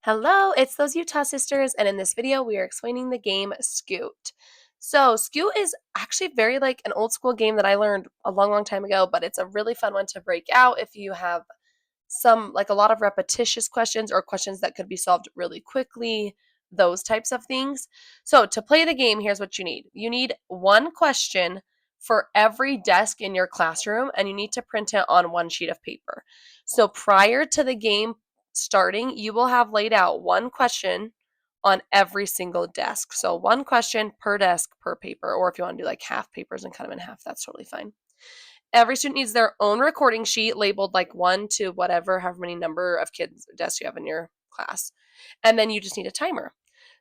Hello, it's those Utah sisters, and in this video, we are explaining the game Scoot. So, Scoot is actually very like an old school game that I learned a long, long time ago, but it's a really fun one to break out if you have like a lot of repetitious questions or questions that could be solved really quickly, those types of things. So, to play the game, here's what you need one question for every desk in your classroom, and you need to print it on one sheet of paper. So, prior to the game starting, you will have laid out one question on every single desk. So, one question per desk per paper, or if you want to do like half papers and cut them in half, that's totally fine. Every student needs their own recording sheet labeled like 1 to whatever, however many number of kids desks you have in your class. And then you just need a timer.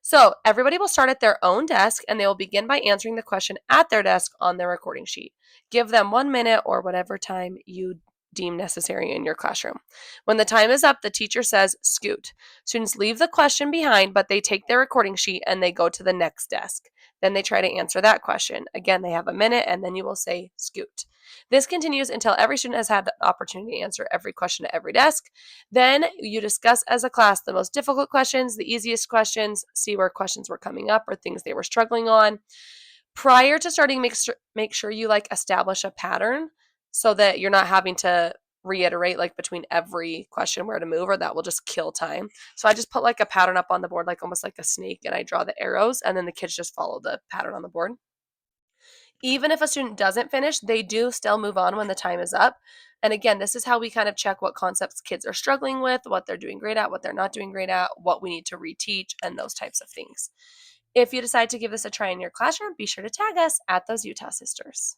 So everybody will start at their own desk and they will begin by answering the question at their desk on their recording sheet. Give them 1 minute or whatever time you deem necessary in your classroom. When the time is up, the teacher says, "Scoot." Students leave the question behind, but they take their recording sheet and they go to the next desk. Then they try to answer that question. Again, they have a minute and then you will say, "Scoot." This continues until every student has had the opportunity to answer every question at every desk. Then you discuss as a class the most difficult questions, the easiest questions, see where questions were coming up or things they were struggling on. Prior to starting, make sure you like establish a pattern so that you're not having to reiterate like between every question where to move, or that will just kill time. So I just put like a pattern up on the board, like almost like a snake, and I draw the arrows, and then the kids just follow the pattern on the board. Even if a student doesn't finish, they do still move on when the time is up. And again, this is how we kind of check what concepts kids are struggling with, what they're doing great at, what they're not doing great at, what we need to reteach, and those types of things. If you decide to give this a try in your classroom, be sure to tag us at those Utah sisters.